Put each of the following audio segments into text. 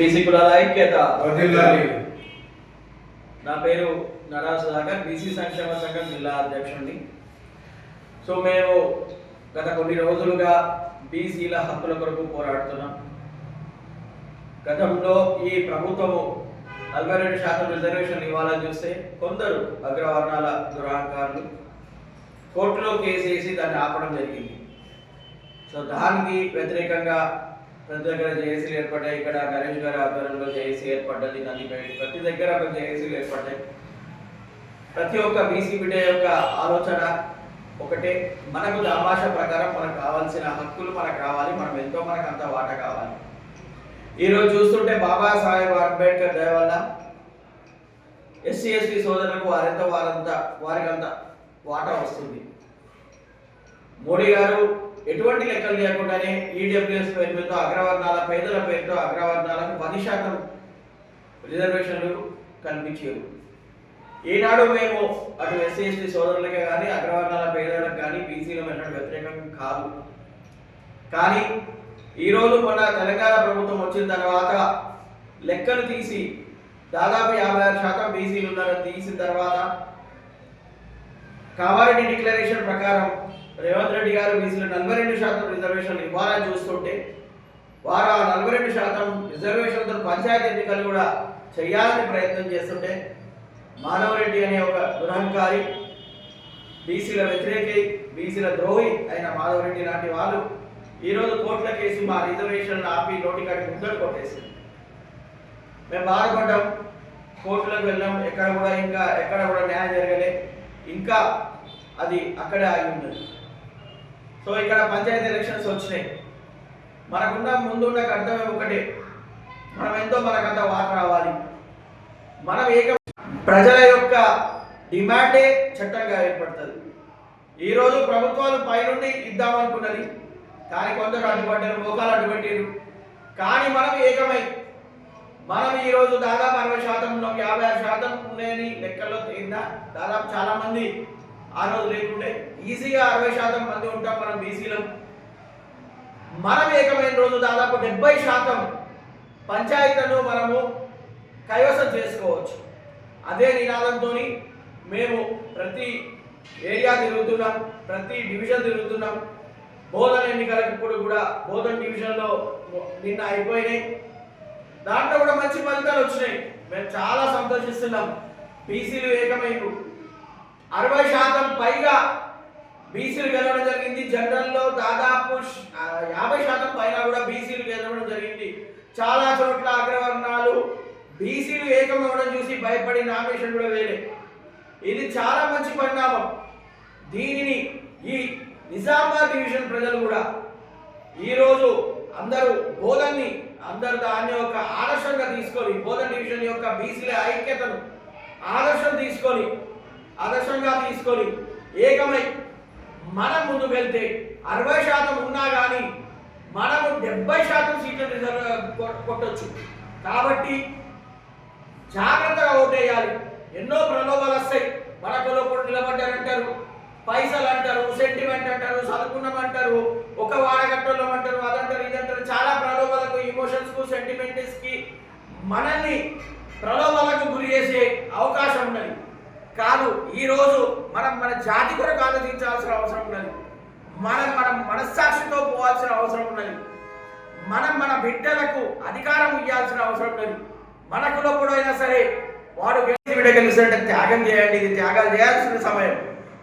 BC కులాల ఐక్యత వర్ధిల్లాలి. నా పేరు నరా సుధాకర్, బీసీ సంక్షేమ సంఘం జిల్లా అధ్యక్షుడిని. సో మేము గత కొన్ని రోజులుగా బీసీల హక్కుల కొరకు పోరాడుతున్నాం. గతంలో ఈ ప్రభుత్వము 42% రిజర్వేషన్ ఇవ్వాలని చూస్తే కొందరు అగ్రవర్ణాల దురాంకారులు కోర్టులో కేసేసి దాన్ని ఆపడం జరిగింది. సో దానికి వ్యతిరేకంగా ప్రతి దగ్గర జేఏసీలు ఏర్పడ్డాయి. ఇక్కడ నరేష్ గారి ఆధ్వర్యంలో జేఏసీ ఏర్పడ్డది, నందిపేట ప్రతి దగ్గర ఒక జేఏసీలు ఏర్పడ్డాయి. ప్రతి ఒక్క బీసీ బిడ్డ యొక్క ఆలోచన ఒకటే, మనకు దామాష ప్రకారం మనకు కావాల్సిన హక్కులు మనకు కావాలి, మనం ఎంతో మనకు అంత వాటా కావాలి. ఈరోజు చూస్తుంటే బాబాసాహెబ్ అంబేద్కర్ దయ వల్ల ఎస్సీ ఎస్టీ సోదరులకు వారికంత వాటా వస్తుంది. మోడీ గారు ఎటువంటి లెక్కలు లేకుండానే ఈడబ్ల్యూఎస్ పేరుతో అగ్రవర్ణాల పేదల పేరుతో అగ్రవర్ణాలకు 10% రిజర్వేషన్లు కల్పించారు. ఈనాడు మేము అటు ఎస్సీ ఎస్టీ సోదరులకే కానీ అగ్రవర్ణాల పేదలకు కానీ బీసీల ఎన్నడూ వ్యతిరేకం కాదు. కానీ ఈరోజు మన తెలంగాణ ప్రభుత్వం వచ్చిన తర్వాత లెక్కలు తీసి దాదాపు 56% బీసీలు ఉన్నారని తీసిన తర్వాత కామారెడ్డి డిక్లరేషన్ ప్రకారం రేవంత్ రెడ్డి గారు బీసీలు 42% రిజర్వేషన్లు ఇవ్వాలని చూస్తుంటే వారు ఆ 42% రిజర్వేషన్తో పంచాయతీ ఎన్నికలు కూడా చేయాలని ప్రయత్నం చేస్తుంటే మాధవరెడ్డి అనే ఒక దురహంకారి, బీసీల వ్యతిరేకి, బీసీల ద్రోహి అయిన మాధవరెడ్డి లాంటి వాళ్ళు ఈరోజు కోర్టుల కేసు మా రిజర్వేషన్లు ఆపి నోటికాడికి ముద్దలు కొట్టేసింది. మేము బాధపడ్డాం, కోర్టులకు వెళ్ళాం, ఎక్కడ కూడా న్యాయం జరగలే, ఇంకా అది అక్కడే ఆగి ఉన్నది. సో ఇక్కడ పంచాయతీ ఎలక్షన్స్ వచ్చినాయి. మనకున్న ముందున్న కర్తవ్యం ఒకటే, మనం ఎంతో మనకంత వాటర్ రావాలి. మనం ప్రజల యొక్క డిమాండే చట్టంగా ఏర్పడుతుంది. ఈరోజు ప్రభుత్వాలు పైనుండి ఇద్దామనుకున్నది, కానీ కొందరు అడ్డుపడ్డారు, మోకాలు అడ్డుపెట్టారు. కానీ మనం ఏకమై మనం ఈరోజు దాదాపు 60% ఉన్నాం, 56% ఉన్నాయని లెక్కల్లో తేలినా దాదాపు చాలా మంది ఆ రోజు లేకుండే ఈజీగా 60% మంది ఉంటాం మనం బీసీలో. మనం ఏకమైన రోజు దాదాపు 70% పంచాయతీలను మనము కైవసం చేసుకోవచ్చు. అదే నినాదంతో మేము ప్రతి ఏరియా తిరుగుతున్నాం, ప్రతి డివిజన్ తిరుగుతున్నాం. బోధన ఎన్నికలకు కూడా బోధన డివిజన్లో నిన్న అయిపోయినాయి, దాంట్లో కూడా మంచి ఫలితాలు వచ్చినాయి. మేము చాలా సంతోషిస్తున్నాం. బీసీలు ఏకమైపు 60% పైగా బీసీలు గెలవడం జరిగింది. జనరల్లో దాదాపు 50% పైన కూడా బీసీలు గెలవడం జరిగింది. చాలా చోట్ల అగ్రవర్ణాలు బీసీలు ఏకమవడం చూసి భయపడి నామినేషన్ కూడా వేయలే. ఇది చాలా మంచి పరిణామం. దీనిని ఈ నిజామాబాద్ డివిజన్ ప్రజలు కూడా ఈరోజు అందరూ దాన్ని ఒక ఆదర్శంగా తీసుకొని బోధన డివిజన్ యొక్క బీసీల ఐక్యతను ఆదర్శంగా తీసుకొని ఏకమై మనం ముందుకు వెళ్తే 60% ఉన్నా కానీ మనము 70% సీట్లు రిజర్వ్ కొట్టొచ్చు. కాబట్టి జాగ్రత్తగా ఓటేయాలి. ఎన్నో ప్రలోభాలు వస్తాయి. మన కొలప్పుడు నిలబడ్డారంటారు, పైసలు అంటారు, సెంటిమెంట్ అంటారు, చదువుకున్నామంటారు, ఒక వాడగట్టలో అంటారు, అదంటారు, ఇదంటారు. చాలా ప్రలోభాలకు, ఇమోషన్స్కు, సెంటిమెంట్స్కి మనల్ని ప్రలోభాలకు గురి చేసే అవకాశం ఉన్నది. కాదు, ఈరోజు మనం మన జాతి కొరకు ఆలోచించాల్సిన అవసరం ఉన్నది. మనం మనస్సాక్షితో పోవాల్సిన అవసరం ఉన్నది. మన బిడ్డలకు అధికారం ఇవ్వాల్సిన అవసరం ఉన్నది. మన కులపుడైనా సరే వాడు బిడ్డ గెలిచినట్టు త్యాగం చేయండి. ఇది త్యాగాలు చేయాల్సిన సమయం.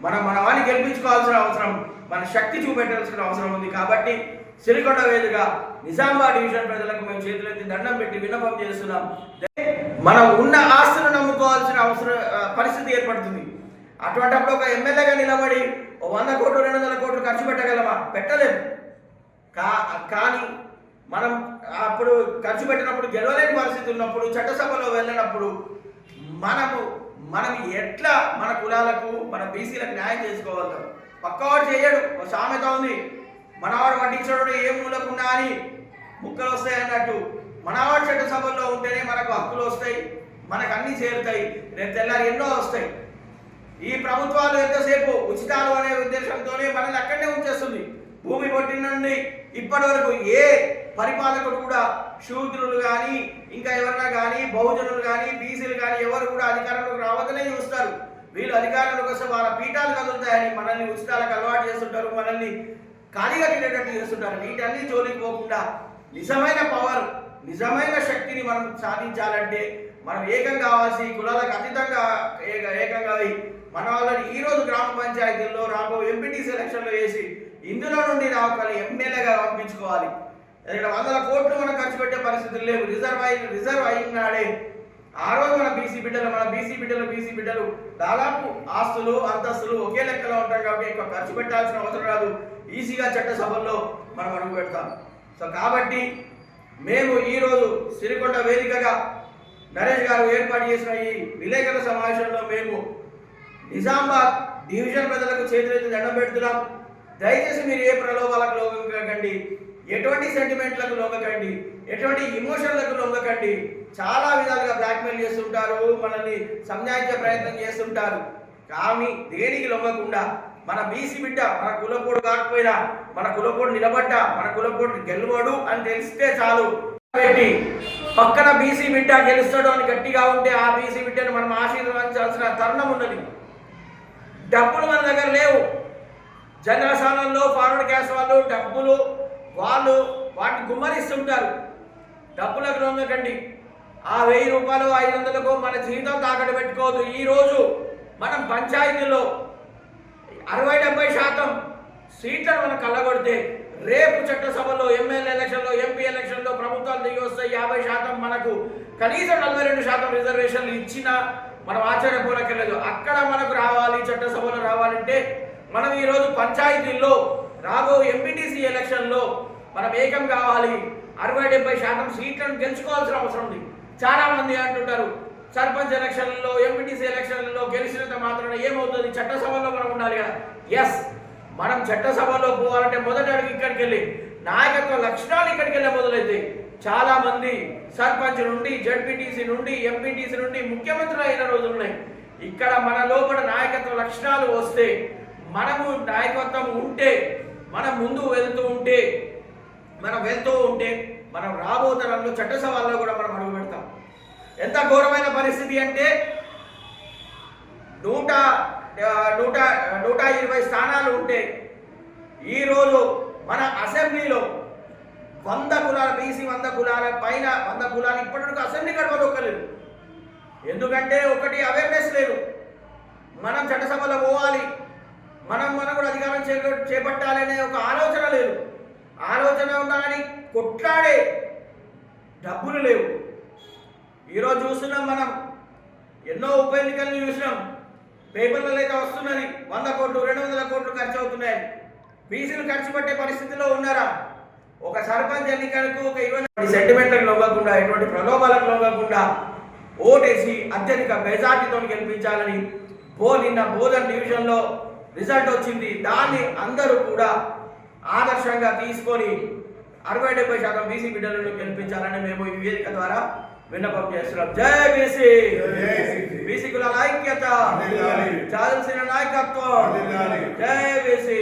మన వాడిని గెలిపించుకోవాల్సిన అవసరం, మన శక్తి చూపెట్టాల్సిన అవసరం ఉంది. కాబట్టి సిరికొండ వేదికగా నిజామాబాద్ డివిజన్ ప్రజలకు మేము చేతులెత్తి దండం పెట్టి విన్నపం చేస్తున్నాం. మనం ఉన్న ఆస్తులను నమ్ముకోవాల్సిన పరిస్థితి ఏర్పడుతుంది. అటువంటిప్పుడు ఒక ఎమ్మెల్యేగా నిలబడి 100 కోట్లు 200 కోట్లు ఖర్చు పెట్టగలమా? పెట్టలేము. కానీ మనం అప్పుడు ఖర్చు పెట్టినప్పుడు గెలవలేని పరిస్థితి ఉన్నప్పుడు, చట్టసభలో వెళ్ళినప్పుడు మనం ఎట్లా మన కులాలకు, మన బీసీలకు న్యాయం చేసుకోగలుగుతాం? పక్కవాడు చేయడు. ఒక సామెత ఉంది, మనవాడు పట్టించడు ఏ మూలకున్నా అని ముక్కలు వస్తాయి అన్నట్టు. మనవాడు చట్టసభల్లో ఉంటేనే మనకు హక్కులు వస్తాయి, మనకు అన్నీ చేరుతాయి, రేపు తెల్లారి ఎన్నో వస్తాయి. ఈ ప్రభుత్వాలు ఎంతసేపు ఉచితాలు అనే ఉద్దేశంతోనే మనల్ని అక్కడనే ఉంచేస్తుంది. భూమి పుట్టిన నుండి ఇప్పటి వరకు ఏ పరిపాలకుడు కూడా శూద్రులు కానీ ఇంకా ఎవరన్నా కానీ బహుజనులు కానీ బీసీలు కానీ ఎవరు కూడా అధికారంలోకి రావద్దనే చూస్తారు. వీళ్ళు అధికారంలోకి వస్తే వాళ్ళ పీఠాలు కదులుతాయని మనల్ని ఉచితాలకు అలవాటు చేస్తుంటారు, మనల్ని ఖాళీగా తినేటట్టు చేస్తుంటారు. వీటన్ని జోలికి పోకుండా నిజమైన పవర్, నిజమైన శక్తిని మనం సాధించాలంటే మనం ఏకం కావాల్సి కులాలకు అతీతంగా ఏకంగా మన వాళ్ళని ఈరోజు గ్రామ పంచాయతీల్లో రాబో ఎంపీటీసీ ఎలక్షన్లో వేసి ఇందులో నుండి రావాలి ఎమ్మెల్యేగా పంపించుకోవాలి. ఇక్కడ 100 కోట్లు మనం ఖర్చు పెట్టే పరిస్థితులు లేవు. రిజర్వ్ అయినాడే ఆ రోజు మన బీసీ బిడ్డలు దాదాపు ఆస్తులు అంతస్తులు ఒకే లెక్కలో ఉంటాం కాబట్టి ఎక్కువ ఖర్చు పెట్టాల్సిన అవసరం రాదు. ఈజీగా చట్టసభల్లో మనం అడుగు పెడతాం. సో కాబట్టి మేము ఈరోజు సిరికొండ వేదికగా నరేష్ గారు ఏర్పాటు చేసిన ఈ విలేకరుల సమావేశంలో మేము నిజామాబాద్ డివిజన్ ప్రజలకు చేతులెత్తి దండం పెడుతున్నాం. దయచేసి మీరు ఏ ప్రలోభాలకు లొంగకండి, ఎటువంటి సెంటిమెంట్లకు లొంగకండి, ఎటువంటి ఎమోషన్లకు లొంగకండి. చాలా విధాలుగా బ్లాక్మెయిల్ చేస్తుంటారు, మనల్ని సంజాయించే ప్రయత్నం చేస్తుంటారు. కానీ దేనికి లొంగకుండా మన బీసీ బిడ్డ, మన కులపోడు కాకపోయినా మన కులపోడు నిలబడ్డా, మన కులపోడు గెలవడు అని తెలిస్తే చాలు పెట్టి పక్కన బీసీ బిడ్డ గెలుస్తాడు అని గట్టిగా ఉంటే ఆ బీసీ బిడ్డను మనం ఆశీర్వదించాల్సిన తరుణం ఉన్నది. డబ్బులు మన దగ్గర లేవు. జనరల్ స్థానంలో ఫార్వర్డ్ క్యాస్ట్ వాళ్ళు డబ్బులు వాళ్ళు వాటిని గుమ్మరిస్తుంటారు. డబ్బులకు లొంగకండి. ఆ 1000 రూపాయలు 500కు మన జీవితం తాకట్టు పెట్టుకోవద్దు. ఈరోజు మనం పంచాయతీలో 60-70% సీట్లను మనం కళ్ళగొడితే రేపు చట్టసభలో ఎమ్మెల్యే ఎలక్షన్లో ఎంపీ ఎలక్షన్లో ప్రభుత్వాలు దిగి వస్తాయి. 50% మనకు కనీసం 42% రిజర్వేషన్లు ఇచ్చినా మనం ఆశ్చర్యపోనక్కర్లేదు. అక్కడ మనకు రావాలి, చట్టసభలో రావాలంటే మనం ఈరోజు పంచాయతీల్లో రాబో ఎంపీటీసీ ఎలక్షన్లో మనం ఏకం కావాలి. 60-70% సీట్లను గెలుచుకోవాల్సిన అవసరం ఉంది. చాలా మంది అంటుంటారు సర్పంచ్ ఎలక్షన్లలో ఎంపీటీసీ ఎలక్షన్లలో గెలిచినంత మాత్రాన ఏమవుతుంది, చట్టసభలో మనం ఉండాలి కదా. ఎస్, మనం చట్టసభలో పోవాలంటే మొదటి అడుగు ఇక్కడికి వెళ్ళి నాయకత్వ లక్షణాలు ఇక్కడికి వెళ్ళే మొదలైతే చాలా మంది సర్పంచ్ నుండి జడ్పీటీసీ నుండి ఎంపీటీసీ నుండి ముఖ్యమంత్రులు అయిన రోజులు ఉన్నాయి. ఇక్కడ మన లోపల నాయకత్వ లక్షణాలు వస్తే, మనము నాయకత్వం ఉంటే, మనం ముందు వెళ్తూ ఉంటే మనం రాబో తరంలో చట్టసభల్లో కూడా మనం అడుగు పెడతాం. ఎంత ఘోరమైన పరిస్థితి అంటే 120 స్థానాలు ఉంటే ఈరోజు మన అసెంబ్లీలో 100 కులాల బీసీ 100 కులాల పైన 100 కులాలు ఇప్పటివరకు అసెంబ్లీ గడపలు ఒక్కలేదు. ఎందుకంటే ఒకటి అవేర్నెస్ లేదు. మనం చట్టసభలో పోవాలి, మనం కూడా అధికారం చేపట్టాలనే ఒక ఆలోచన లేదు. ఆలోచన ఉన్నా కానీ కొట్లాడే డబ్బులు లేవు. ఈరోజు చూస్తున్నాం, మనం ఎన్నో ఉప ఎన్నికలను చూసినాం. పేపర్లలో అయితే వస్తున్నది 100 కోట్లు 200 కోట్లు ఖర్చు అవుతున్నాయి. బీసీలు ఖర్చు పెట్టే పరిస్థితిలో ఉన్నారా? ఒక సర్పంచ్ ఎన్నికలకు ఒక 20 సెంటిమెంట్లకు లొంగకుండా, ఎటువంటి ప్రలోభాలకు లొంగకుండా ఓటేసి అత్యధిక మెజార్టీతో గెలిపించాలని నిన్న బోధన్ డివిజన్లో రిజల్ట్ వచ్చింది. దాన్ని అందరూ కూడా ఆదర్శంగా తీసుకొని 60-70% బీసీ బిడ్డలను గెలిపించాలని మేము ఈ వేదిక ద్వారా విన్నపం చేస్తున్నాం. జై బీసీ, బీసీ కులాల ఐక్యత, చాలాల్సిన నాయకత్వం. జై బీసీ.